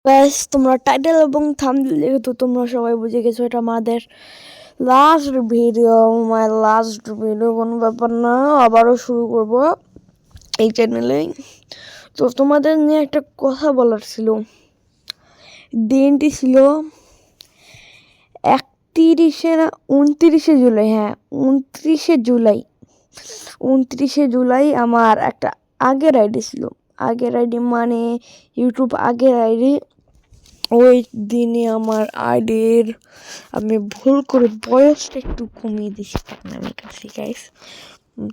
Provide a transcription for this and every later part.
ব্যাস তোমরা টাইটেল এবং থাম্বনেল দেখে তো তোমরা সবাই বুঝে গেছো এটা আমাদের লাস্ট ভিডিও। কোনো ব্যাপার না, আবারও শুরু করব এই চ্যানেলে। তো তোমাদের নিয়ে একটা কথা বলার ছিল। দিনটি ছিল 31শে না 29শে জুলাই, হ্যাঁ 29শে জুলাই আমার একটা আগের আইডি ছিল। আগের আইডি মানে ইউটিউব আগের আইডি। ওই দিনে আমার আইডির আমি ভুল করে বয়সটা একটু কমিয়ে দিয়েছি আমার কাছে গাইস।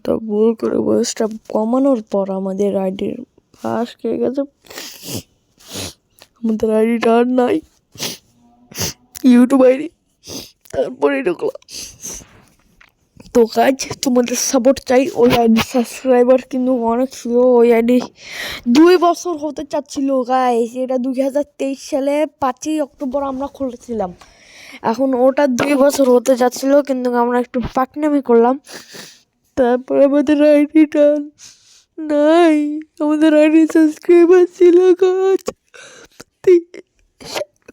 তো ভুল করে বয়সটা কমানোর পর আমাদের আইডির পাস খেয়ে গেছে। আমাদের আইডিটা আর নাই, ইউটিউব আইডি। তারপরে ঢুকলাম। তো কাজ তোমাদের সাপোর্ট চাই। ওই আইডি সাবস্ক্রাইবার কিন্তু অনেক ছিল। ওই আইডি 2 বছর হতে চাচ্ছিল গাইস। এটা 2023 সালে 5ই অক্টোবর আমরা খুলেছিলাম। এখন ওটা 2 বছর হতে যাচ্ছিল, কিন্তু আমরা একটু পাকনামি করলাম। তারপর আমাদের আইডিটা নাই। আমাদের আইডি সাবস্ক্রাইবার ছিল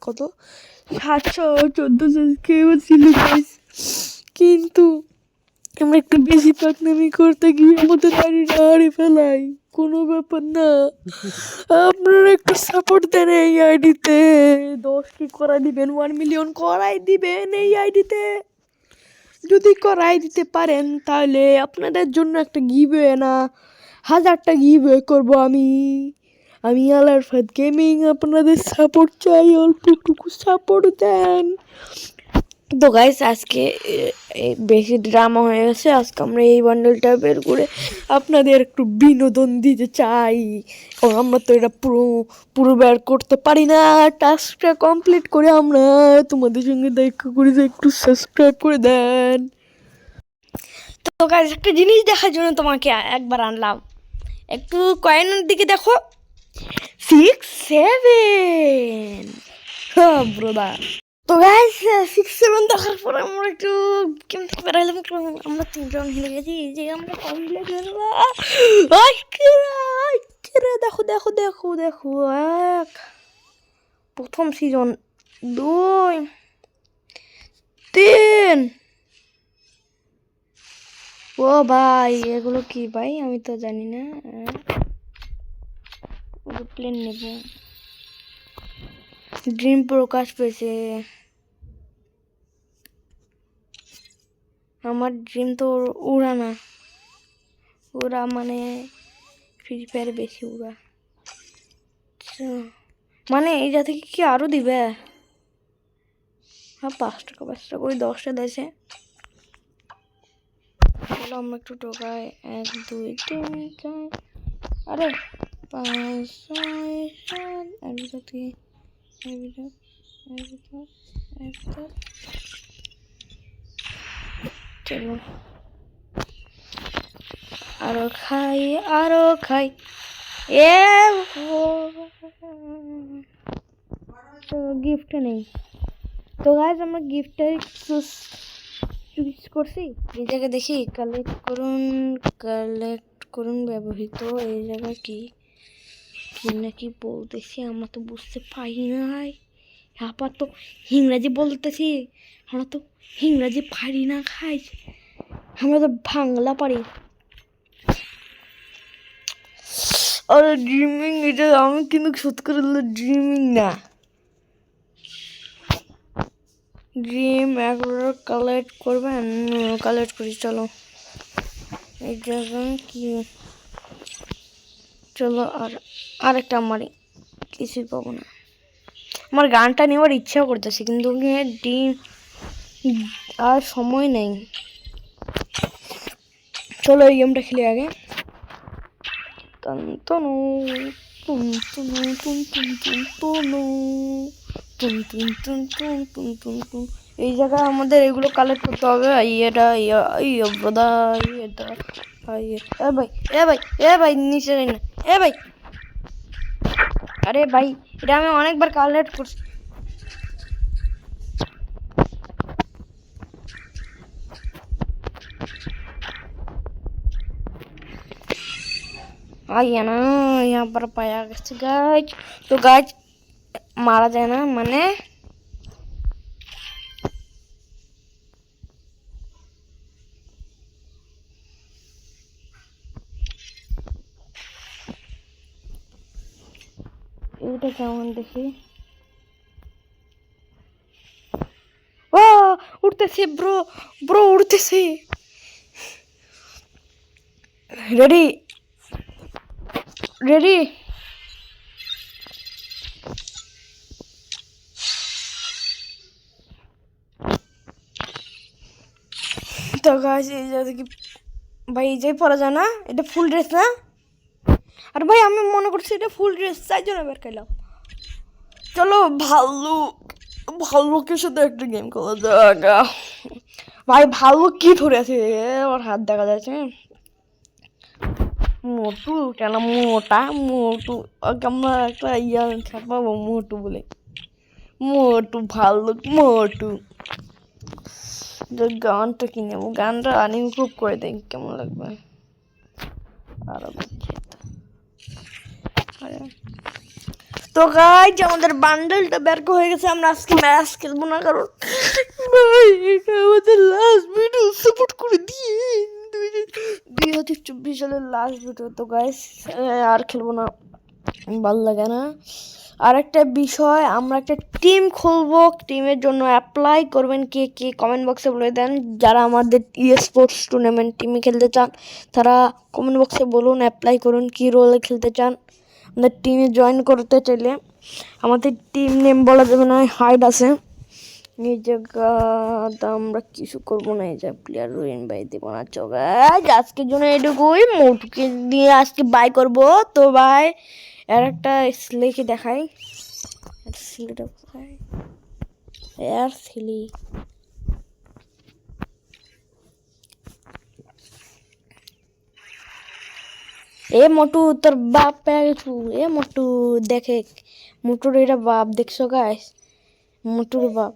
কত 714 সাবস্ক্রাইবার ছিল গাইস। কিন্তু আমরা একটু বেশি পাকনামি করতে গিয়ে আমাদের আইডিটা হারিয়ে ফেলাই। কোনো ব্যাপার না, আপনারা একটু সাপোর্ট দেন এই আইডিতে। 10টি করাই দিবেন, 1 মিলিয়ন করাই দিবেন এই আইডিতে। যদি করাই দিতে পারেন তাহলে আপনাদের জন্য একটা গিভওয়ে না 1000টা গিভওয়ে করবো আমি আলারফাত গেমিং। আপনাদের সাপোর্ট চাই, অল্প একটু সাপোর্ট দেন। তো গাইস আজকে বেশি ড্রামা হয়ে গেছে। আজকে আমরা এই বান্ডেলটা বের করে আপনাদের একটু বিনোদন দিতে চাই, কারণ আমরা তো এটা পুরো বের করতে পারি না। টাস্কটা কমপ্লিট করে আমরা তোমাদের সঙ্গে দেখা করি, যে একটু সাবস্ক্রাইব করে দেন। তো গাইস একটা জিনিস দেখার জন্য তোমাকে একবার আনলাম। একটু কয়েনের দিকে দেখো, 6 7। হ্যাঁ ব্রদার। তো গাইস 6 7 দেখার পর আমরা একটু কেমন বেড়াইলাম। আমরা 3জন হেরে গেছি, যে আমরা কমপ্লিট হয়ে যাবো। দেখো দেখো দেখো দেখো, 1 প্রথম সিজন, 2 3। ও ভাই এগুলো কি ভাই, আমি তো জানি না। প্লেন নেব। ড্রিম প্রকাশ পেয়েছে। আমার ড্রিম তো উড়া না, উড়া মানে ফ্রি ফায়ার বেশি উড়া। মানে এইটা থেকে কি আরো দিবে? হ্যাঁ 5 টাকা করে 10টা দিয়েছে। চলো আমরা একটু টোকাই, 1 2 3 4, আরে 5 6 7 চলো আরো খাই। এ তো গিফট নেই। তো গাইস আমরা গিফটটাই চুজ করছি। এই জায়গায় দেখি কালেক্ট করুন ব্যবহৃত। এই জায়গায় কি নাকি বলতেছি আমরা তো বুঝতে পারি নাই। আপাতত তো ইংরাজি বলতেছি, আমরা তো ইংরাজি পারি না খাই, আমরা তো বাংলা পারি। আরে ড্রিমিং, এটা আমি কিন্তু সত্যি করে ড্রিমিং না, ড্রিম। একবার কালেক্ট করবেন, কালেক্ট করি। চলো এই জায়গায় কি, চলো আরেকটা মারি, কিছুই পাবো না। আমার গানটা নেওয়ার ইচ্ছাও করতেছে, কিন্তু ডিম আর সময় নেই। চলো এই গেমটা খেলে আগে। এই জায়গায় আমাদের এগুলো কালেক্ট করতে হবে। এটা ব্রাদার, এটা ভাই নিচে যাই না। ভাই, আরে ভাই এটা আমি অনেকবার কালেক্ট করছি। आइए ना यहाँ पर पाया गया गाइज। तो गाइज মারা যায় না মানে এটা কেমন দেখি ও উঠতেছে ব্রো ব্রো উঠতেছে রেডি রেডি তো গাইস এই যে কি ভাই এই যে পরা যায় না এটা ফুল ড্রেস না আর ভাই আমি মনে করছি এটা ফুল ড্রেস তাই জন্য বের করলাম চলো ভাল্লুকের সাথে একটা গেম খেলা যাক ভাই ভাল্লুক কি ধরে আছে ওর হাত দেখা যাচ্ছে মোটু কেন মোটু ওকে আমরা একটা ইয়া ছাপাবো মোটু বলে মোটু ভাল্লুক মোটু গানটা কিনে গানটা আনইমপ্রুভ করে দেয় কেমন লাগবে আরো তো গাইজ আমাদের বান্ডেলটা বের হয়ে গেছে আমরা আজকে ম্যাচ খেলবো না কারণ ভাই এটা আমাদের লাস্ট ভিডিও সাপোর্ট করে দিয়ে 2024 সালের লাস্ট ভিডিও তো গাইজ আর খেলবো না ভালো লাগে না আর একটা বিষয় আমরা একটা টিম খুলবো টিমের জন্য অ্যাপ্লাই করবেন কে কে কমেন্ট বক্সে বলে দেন যারা আমাদের স্পোর্টস টুর্নামেন্ট টিমে খেলতে চান তারা কমেন্ট বক্সে বলুন অ্যাপ্লাই করুন কী রোলে খেলতে চান আমাদের টিমে জয়েন করতে চাইলে আমাদের টিম নেম বলা যাবে না হাইড আছে এই জায়গাটা আমরা কিছু করবো না এই যে প্লেয়ার ইনভাইট দেবো না গাইজ আজকের জন্য এটুকুই মোটুকে দিয়ে আজকে বাই করবো তো ভাই আর একটা ছেলেকে দেখাই ছেলেটা কোথায় আর ছেলে এ মোটু তোর বাপ পেয়ে গেছু এ মোটু দেখে মোটুর এটা বাপ দেখছো গাইস মোটুর বাপ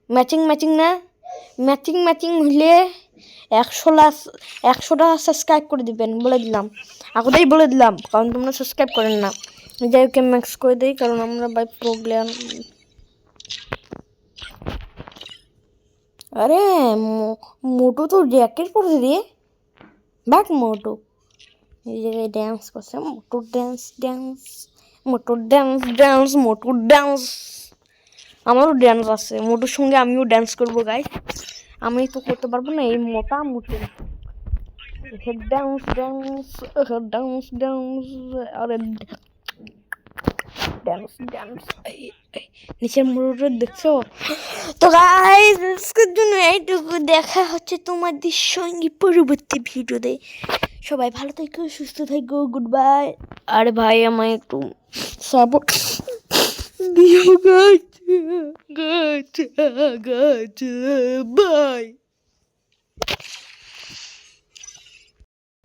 ম্যাচিং না ম্যাচিং হইলে 100টা সাবস্ক্রাইব করে দিবেন বলে দিলাম আগেই বলে দিলাম কারণ তোমরা সাবস্ক্রাইব করেন না যাইকে ম্যাক্স করে দেই কারণ আমরা বাই প্রবলেম আরে মোটু তো জ্যাকেট পরে দিয়ে বাট মোটু এই জায়গায় ড্যান্স করছে মোটুর ড্যান্স আমারও ড্যান্স আছে মোটুর সঙ্গে আমিও ড্যান্স করবো গাই আমি তো করতে পারবো না এই মোটা মোটু ডান্স আরে ড্যান্স নিচের মোটর দেখছো তো গাইস আজকের জন্য এইটুকু দেখা হচ্ছে তোমাদের সঙ্গে পরবর্তী ভিডিওতে সবাই ভালো থেকো সুস্থ থেকো গুড বাই আর ভাই আমায় একটু সাপোর্ট দিও গাইস বাই